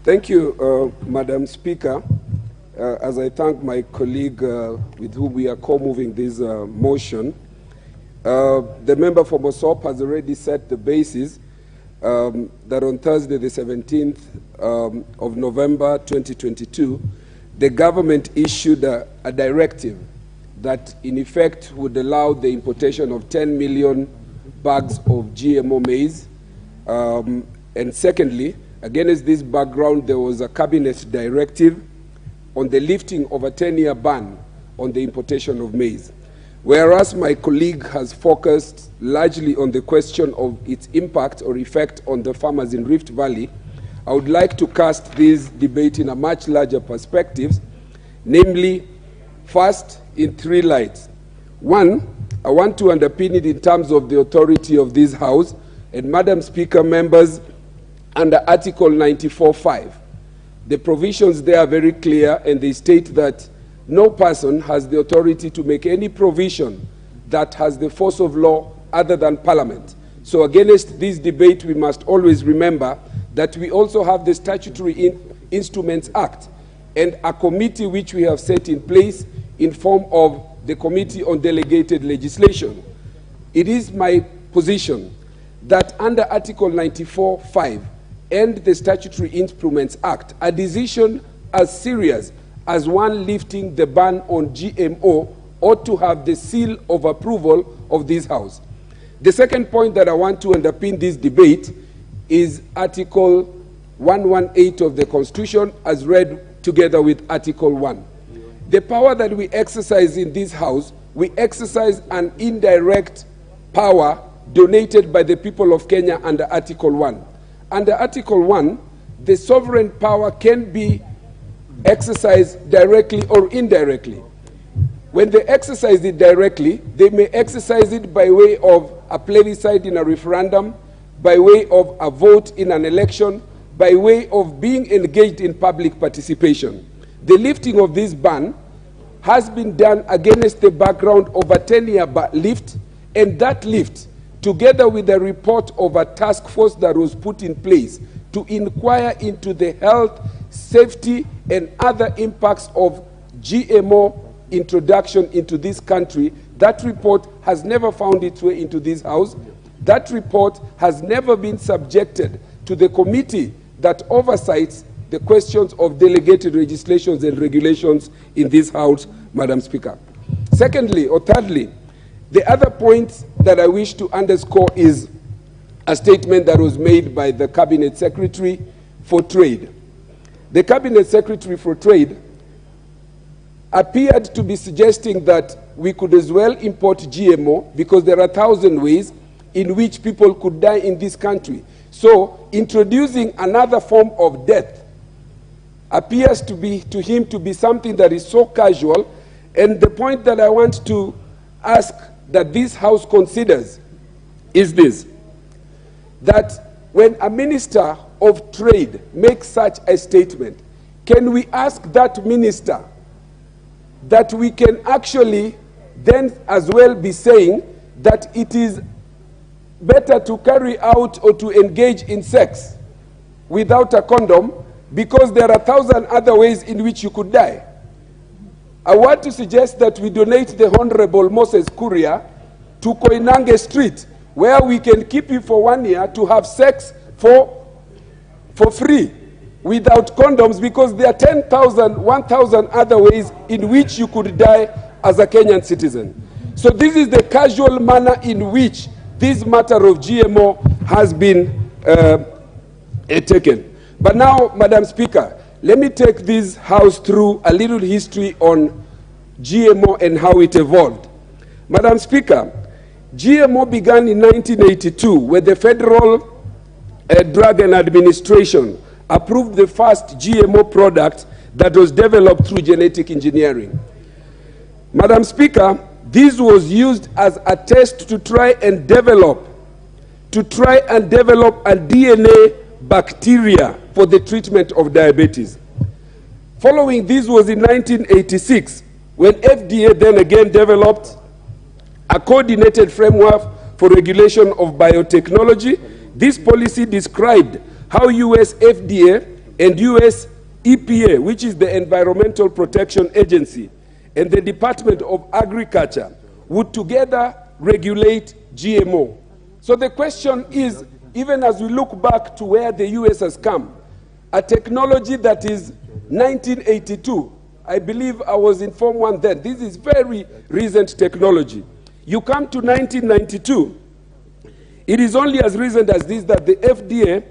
Thank you, Madam Speaker. As I thank my colleague with whom we are co-moving this motion, the member for Mosop has already set the basis that on Thursday, the 17th of November 2022, the government issued a directive that in effect would allow the importation of 10 million bags of GMO maize. And secondly, against this background, there was a cabinet directive on the lifting of a 10-year ban on the importation of maize. Whereas my colleague has focused largely on the question of its impact or effect on the farmers in Rift Valley, I would like to cast this debate in a much larger perspective, namely, first, in three lights. One, I want to underpin it in terms of the authority of this House, and Madam Speaker, members, under Article 94(5). The provisions there are very clear, and they state that no person has the authority to make any provision that has the force of law other than Parliament. So against this debate, we must always remember that we also have the Statutory Instruments Act and a committee which we have set in place in form of the Committee on Delegated Legislation. It is my position that under Article 94(5) and the Statutory Instruments Act, a decision as serious as one lifting the ban on GMO ought to have the seal of approval of this House. The second point that I want to underpin this debate is Article 118 of the Constitution as read together with Article 1. The power that we exercise in this House, we exercise an indirect power donated by the people of Kenya under Article 1. Under Article 1, the sovereign power can be exercised directly or indirectly. When they exercise it directly, they may exercise it by way of a plebiscite in a referendum, by way of a vote in an election, by way of being engaged in public participation. The lifting of this ban has been done against the background of a 10-year lift, and that lift, together with the report of a task force that was put in place to inquire into the health, safety, and other impacts of GMO introduction into this country, that report has never found its way into this House. That report has never been subjected to the committee that oversees the questions of delegated legislations and regulations in this House, Madam Speaker. Secondly, or thirdly, the other point that I wish to underscore is a statement that was made by the Cabinet Secretary for Trade. The Cabinet Secretary for Trade appeared to be suggesting that we could as well import GMO because there are 1,000 ways in which people could die in this country. So introducing another form of death appears to him to be something that is so casual. And the point that I want to ask that this House considers is this, that when a Minister of Trade makes such a statement, can we ask that minister that we can actually then as well be saying that it is better to carry out or to engage in sex without a condom because there are 1,000 other ways in which you could die? I want to suggest that we donate the Honorable Moses Kuria to Koinange Street, where we can keep you for 1 year to have sex for free without condoms, because there are 10,000, 1,000 other ways in which you could die as a Kenyan citizen. So this is the casual manner in which this matter of GMO has been taken. But now, Madam Speaker, let me take this House through a little history on GMO and how it evolved. Madam Speaker, GMO began in 1982 when the Federal Drug and Administration approved the first GMO product that was developed through genetic engineering. Madam Speaker, this was used as a test to try and develop a DNA bacteria for the treatment of diabetes. Following this was in 1986 when FDA then again developed a coordinated framework for regulation of biotechnology. This policy described how US FDA and US EPA, which is the Environmental Protection Agency, and the Department of Agriculture would together regulate GMO. So the question is, even as we look back to where the US has come, a technology that is 1982, I believe I was in Form 1 then. This is very recent technology. You come to 1992, it is only as recent as this that the FDA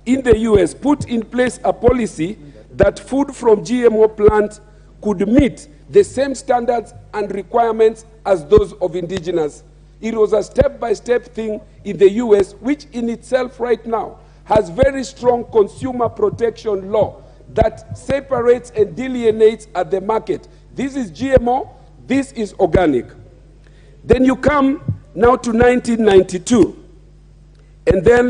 in the US put in place a policy that food from GMO plants could meet the same standards and requirements as those of indigenous. It was a step-by-step thing in the US, which in itself right now has very strong consumer protection law that separates and delineates at the market. This is GMO, this is organic. Then you come now to 1992. And then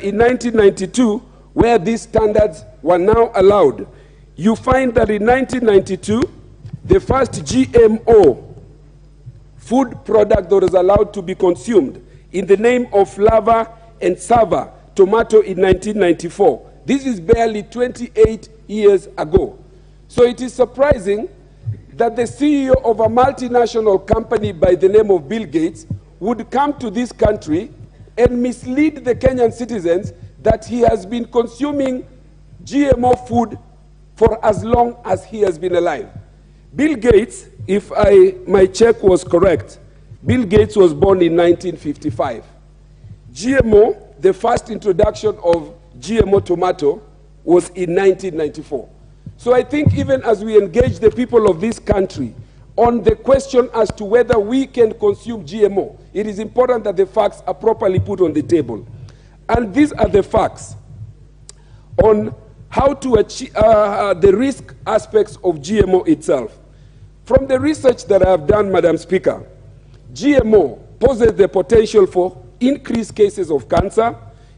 in 1992, where these standards were now allowed, you find that in 1992, the first GMO food product that was allowed to be consumed in the name of Flava and Sava tomato in 1994. This is barely 28 years ago. So it is surprising that the CEO of a multinational company by the name of Bill Gates would come to this country and mislead the Kenyan citizens that he has been consuming GMO food for as long as he has been alive. Bill Gates, if my check was correct, Bill Gates was born in 1955. GMO, the first introduction of GMO tomato, was in 1994. So I think even as we engage the people of this country on the question as to whether we can consume GMO, it is important that the facts are properly put on the table. And these are the facts on how to achieve the risk aspects of GMO itself. From the research that I have done, Madam Speaker, GMO poses the potential for increased cases of cancer,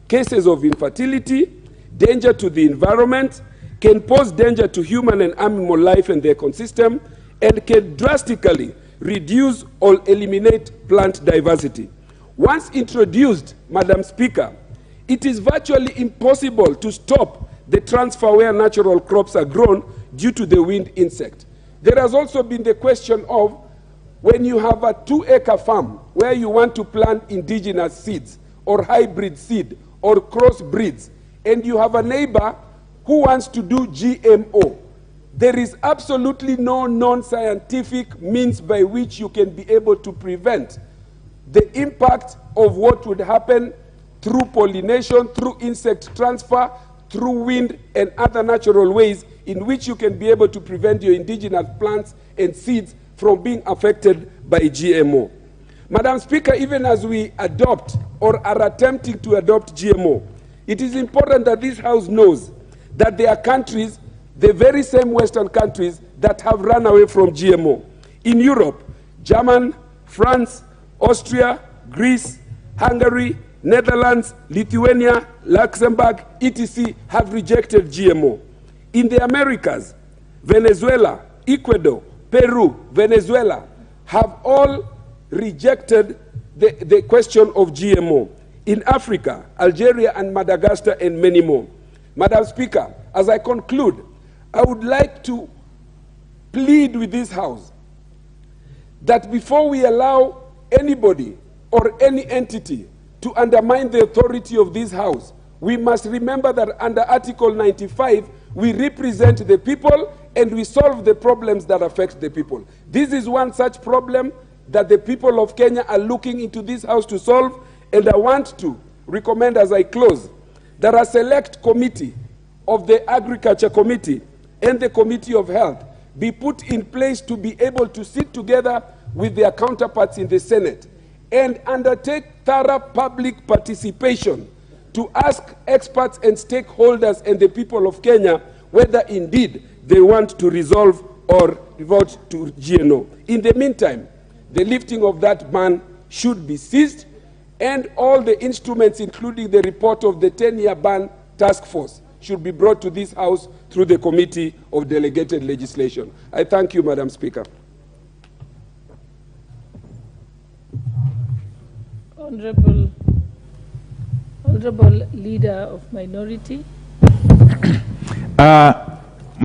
cases of infertility, danger to the environment, can pose danger to human and animal life and the ecosystem, and can drastically reduce or eliminate plant diversity. Once introduced, Madam Speaker, it is virtually impossible to stop the transfer where natural crops are grown due to the wind insect. There has also been the question of when you have a 2-acre farm where you want to plant indigenous seeds or hybrid seed or crossbreeds, and you have a neighbor who wants to do GMO. There is absolutely no non-scientific means by which you can be able to prevent the impact of what would happen through pollination, through insect transfer, through wind and other natural ways in which you can be able to prevent your indigenous plants and seeds from being affected by GMO. Madam Speaker, even as we adopt or are attempting to adopt GMO, it is important that this House knows that there are countries, the very same Western countries, that have run away from GMO. In Europe, Germany, France, Austria, Greece, Hungary, Netherlands, Lithuania, Luxembourg, etc. have rejected GMO. In the Americas, Venezuela, Ecuador, Peru, Venezuela have all rejected the question of GMO. In Africa, Algeria and Madagascar and many more. Madam Speaker, as I conclude, I would like to plead with this House that before we allow anybody or any entity to undermine the authority of this House, we must remember that under Article 95, we represent the people and we solve the problems that affect the people. This is one such problem that the people of Kenya are looking into this House to solve, and I want to recommend as I close that a select committee of the Agriculture Committee and the Committee of Health be put in place to be able to sit together with their counterparts in the Senate and undertake thorough public participation to ask experts and stakeholders and the people of Kenya whether indeed they want to resolve or vote to GMO. In the meantime, the lifting of that ban should be ceased, and all the instruments, including the report of the 10-year ban task force, should be brought to this House through the Committee of Delegated Legislation. I thank you, Madam Speaker. Honorable Leader of Minority.